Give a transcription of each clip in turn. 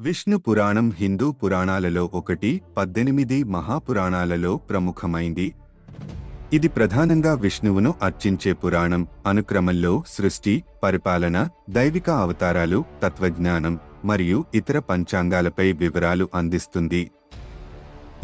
విష్ణు పురాణం హిందూ పురాణాలలో ఒకటి 18 మహాపురాణాలలో ప్రముఖమైంది. ఇది ప్రధానంగా విష్ణువును అర్చించే పురాణం. అనుక్రమంలో సృష్టి, పరిపాలన, దైవిక అవతారాలు, తత్వజ్ఞానం మరియు ఇతర పంచాంగాలపై వివరాలు అందిస్తుంది.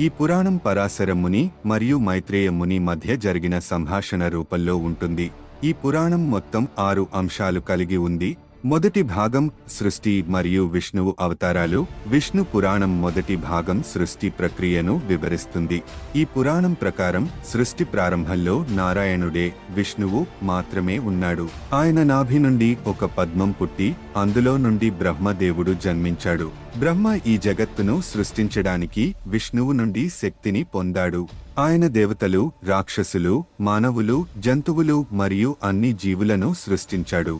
ఈ పురాణం పరాశర ముని మరియు మైత్రేయ ముని మధ్య జరిగిన సంభాషణ రూపంలో ఉంటుంది. ఈ పురాణం మొత్తం 6 అంశాలు కలిగి ఉంది. మొదటి భాగం సృష్టి మరియు విష్ణువు అవతారాలు. విష్ణు పురాణం మొదటి భాగం సృష్టి ప్రక్రియను వివరిస్తుంది. ఈ పురాణం ప్రకారం సృష్టి ప్రారంభంలో నారాయణుడే, విష్ణువు మాత్రమే ఉన్నాడు. ఆయన నాభి నుండి ఒక పద్మం పుట్టి అందులో నుండి బ్రహ్మదేవుడు జన్మించాడు. బ్రహ్మ ఈ జగత్తును సృష్టించడానికి విష్ణువు నుండి శక్తిని పొందాడు. ఆయన దేవతలు, రాక్షసులు, మానవులు, జంతువులు మరియు అన్ని జీవులను సృష్టించాడు.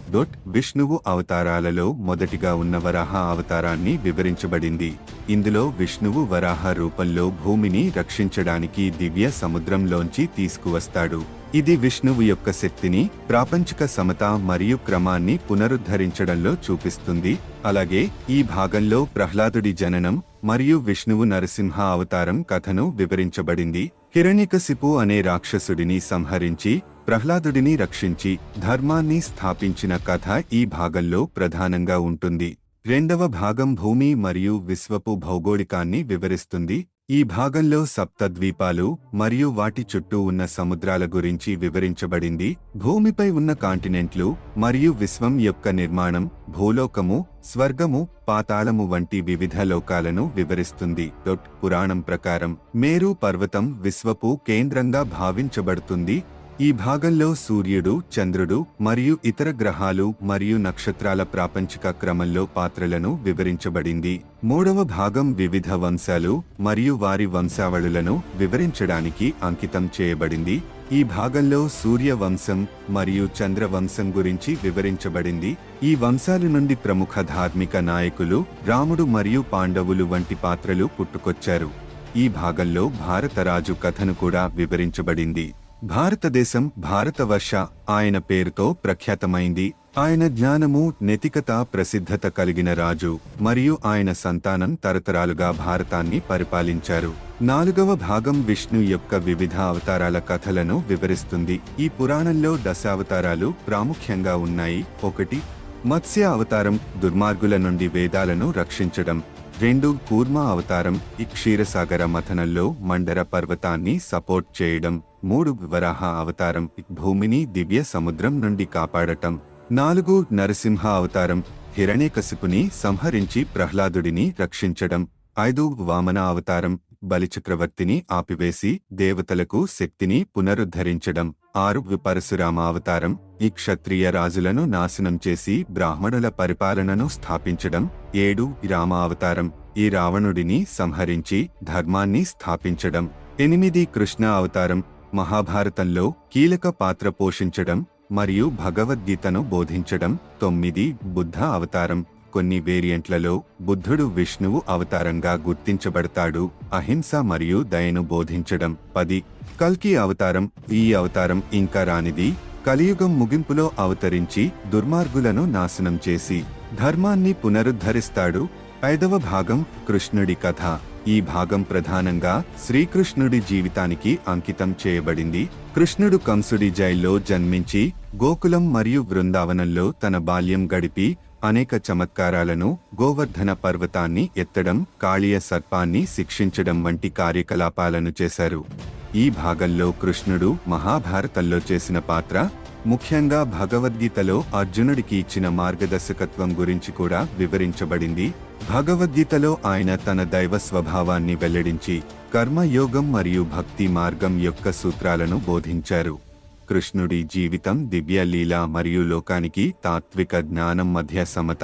విష్ణువు అవతారాలలో మొదటిగా ఉన్న వరాహ అవతారాన్ని వివరించబడింది. ఇందులో విష్ణువు వరాహ రూపంలో భూమిని రక్షించడానికి దివ్య సముద్రంలోంచి తీసుకువస్తాడు. ఇది విష్ణువు యొక్క శక్తిని, ప్రాపంచిక సమత మరియు క్రమాన్ని పునరుద్ధరించడంలో చూపిస్తుంది. అలాగే ఈ భాగంలో ప్రహ్లాదుడి జననం మరియు విష్ణువు నరసింహ అవతారం కథను వివరించబడింది. హిరణ్యకశిపు అనే రాక్షసుడిని సంహరించి ప్రహ్లాదుడిని రక్షించి ధర్మాన్ని స్థాపించిన కథ ఈ భాగంలో ప్రధానంగా ఉంటుంది. రెండవ భాగం భూమి మరియు విశ్వపు భౌగోళికాన్ని వివరిస్తుంది. ఈ భాగంలో సప్తద్వీపాలు మరియు వాటి చుట్టూ ఉన్న సముద్రాల గురించి వివరించబడింది. భూమిపై ఉన్న కాంటినెంట్లు మరియు విశ్వం యొక్క నిర్మాణం, భూలోకము, స్వర్గము, పాతాళము వంటి వివిధ లోకాలను వివరిస్తుంది. పురాణం ప్రకారం మేరు పర్వతం విశ్వపు కేంద్రంగా భావించబడుతుంది. ఈ భాగంలో సూర్యుడు, చంద్రుడు మరియు ఇతర గ్రహాలు మరియు నక్షత్రాల ప్రాపంచిక క్రమంలో పాత్రలను వివరించబడింది. మూడవ భాగం వివిధ వంశాలు మరియు వారి వంశావళులను వివరించడానికి అంకితం చేయబడింది. ఈ భాగంలో సూర్య వంశం మరియు చంద్ర వంశం గురించి వివరించబడింది. ఈ వంశాల నుండి ప్రముఖ ధార్మిక నాయకులు, రాముడు మరియు పాండవులు వంటి పాత్రలు పుట్టుకొచ్చారు. ఈ భాగంలో భారతరాజు కథను కూడా వివరించబడింది. భారతదేశం భారతవర్ష ఆయన పేరుతో ప్రఖ్యాతమైంది. ఆయన జ్ఞానము, నైతికత, ప్రసిద్ధత కలిగిన రాజు మరియు ఆయన సంతానం తరతరాలుగా భారతాన్ని పరిపాలించారు. నాలుగవ భాగం విష్ణు యొక్క వివిధ అవతారాల కథలను వివరిస్తుంది. ఈ పురాణంలో దశావతారాలు ప్రాముఖ్యంగా ఉన్నాయి. 1 మత్స్య అవతారం, దుర్మార్గుల నుండి వేదాలను రక్షించడం. 2 కూర్మ అవతారం, ఈ క్షీరసాగర మథనంలో మండర పర్వతాన్ని సపోర్ట్ చేయడం. 3 వరాహ అవతారం, భూమిని దివ్య సముద్రం నుండి కాపాడటం. 4 నరసింహ అవతారం, హిరణ్యకశిపుని సంహరించి ప్రహ్లాదుడిని రక్షించడం. 5 వామన అవతారం, బలిచక్రవర్తిని ఆపివేసి దేవతలకు శక్తిని పునరుద్ధరించడం. 6 పరశురామ అవతారం, ఈ క్షత్రియ రాజులను నాశనం చేసి బ్రాహ్మణుల పరిపాలనను స్థాపించడం. 7 రామ అవతారం, ఈ రావణుడిని సంహరించి ధర్మాన్ని స్థాపించడం. 8 కృష్ణ అవతారం, మహాభారతంలో కీలక పాత్ర పోషించడం మరియు భగవద్గీతను బోధించడం. 9 బుద్ధ అవతారం, కొన్ని వేరియంట్లలో బుద్ధుడు విష్ణువు అవతారంగా గుర్తించబడతాడు, అహింస మరియు దయను బోధించడం. 10 కల్కి అవతారం, ఈ అవతారం ఇంకా రానిది, కలియుగం ముగింపులో అవతరించి దుర్మార్గులను నాశనం చేసి ధర్మాన్ని పునరుద్ధరిస్తాడు. 5వ భాగం కృష్ణుడి కథ. ఈ భాగం ప్రధానంగా శ్రీకృష్ణుడి జీవితానికి అంకితం చేయబడింది. కృష్ణుడు కంసుడి జైల్లో జన్మించి గోకులం మరియు బృందావనంలో తన బాల్యం గడిపి అనేక చమత్కారాలను, గోవర్ధన పర్వతాన్ని ఎత్తడం, కాళీయ సర్పాన్ని శిక్షించడం వంటి కార్యకలాపాలను చేశారు. ఈ భాగంలో కృష్ణుడు మహాభారతంలో చేసిన పాత్ర, ముఖ్యంగా భగవద్గీతలో అర్జునుడికి ఇచ్చిన మార్గదర్శకత్వం గురించి కూడా వివరించబడింది. భగవద్గీతలో ఆయన తన దైవ స్వభావాన్ని వెల్లడించి కర్మయోగం మరియు భక్తి మార్గం యొక్క సూత్రాలను బోధించారు. కృష్ణుడి జీవితం దివ్య లీల మరియు లోకానికి తాత్విక జ్ఞానం మధ్య సమత,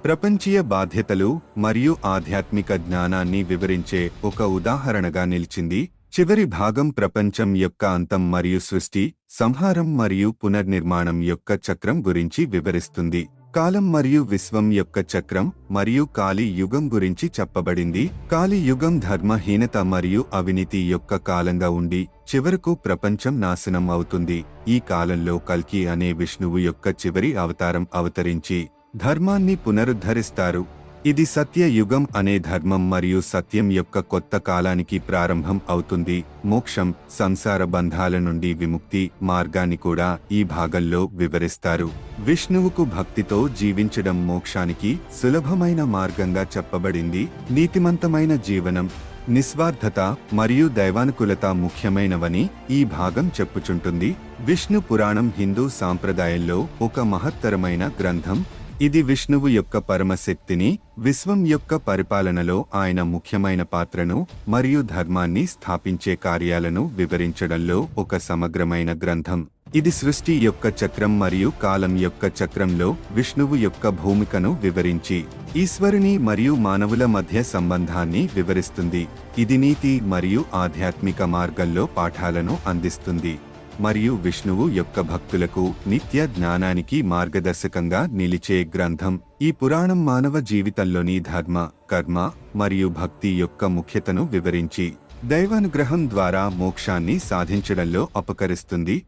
ప్రపంచీయ బాధ్యతలు మరియు ఆధ్యాత్మిక జ్ఞానాన్ని వివరించే ఒక ఉదాహరణగా నిలిచింది. చివరి భాగం ప్రపంచం యొక్క అంతం మరియు సృష్టి, సంహారం మరియు పునర్నిర్మాణం యొక్క చక్రం గురించి వివరిస్తుంది. కాలం మరియు విశ్వం యొక్క చక్రం మరియు కాలి యుగం గురించి చెప్పబడింది. కాలి యుగం ధర్మహీనత మరియు అవినీతి యొక్క కాలంగా ఉండి చివరకు ప్రపంచం నాశనం అవుతుంది. ఈ కాలంలో కల్కి అనే విష్ణువు యొక్క చివరి అవతారం అవతరించి ధర్మాన్ని పునరుద్ధరిస్తారు. ఇది సత్య యుగం అనే ధర్మం మరియు సత్యం యొక్క కొత్త కాలానికి ప్రారంభం అవుతుంది. మోక్షం, సంసార బంధాల నుండి విముక్తి మార్గాన్ని కూడా ఈ భాగంలో వివరిస్తారు. విష్ణువుకు భక్తితో జీవించడం మోక్షానికి సులభమైన మార్గంగా చెప్పబడింది. నీతిమంతమైన జీవనం, నిస్వార్థత మరియు దైవానుకూలత ముఖ్యమైనవని ఈ భాగం చెప్పుచుంటుంది. విష్ణు పురాణం హిందూ సాంప్రదాయంలో ఒక మహత్తరమైన గ్రంథం. ఇది విష్ణువు యొక్క పరమశక్తిని, విశ్వం యొక్క పరిపాలనలో ఆయన ముఖ్యమైన పాత్రను మరియు ధర్మాన్ని స్థాపించే కార్యాలను వివరించడంలో ఒక సమగ్రమైన గ్రంథం. ఇది సృష్టి యొక్క చక్రం మరియు కాలం యొక్క చక్రంలో విష్ణువు యొక్క భూమికను వివరించి ఈశ్వరుని మరియు మానవుల మధ్య సంబంధాన్ని వివరిస్తుంది. ఇది నీతి మరియు ఆధ్యాత్మిక మార్గంలో పాఠాలను అందిస్తుంది మరియు విష్ణువు యొక్క భక్తులకు నిత్య జ్ఞానానికి మార్గదర్శకంగా నిలిచే గ్రంథం. ఈ పురాణం మానవ జీవితంలోని ధర్మ, కర్మ మరియు భక్తి యొక్క ముఖ్యతను వివరించి దైవానుగ్రహం ద్వారా మోక్షాన్ని సాధించడంలో ఉపకరిస్తుంది.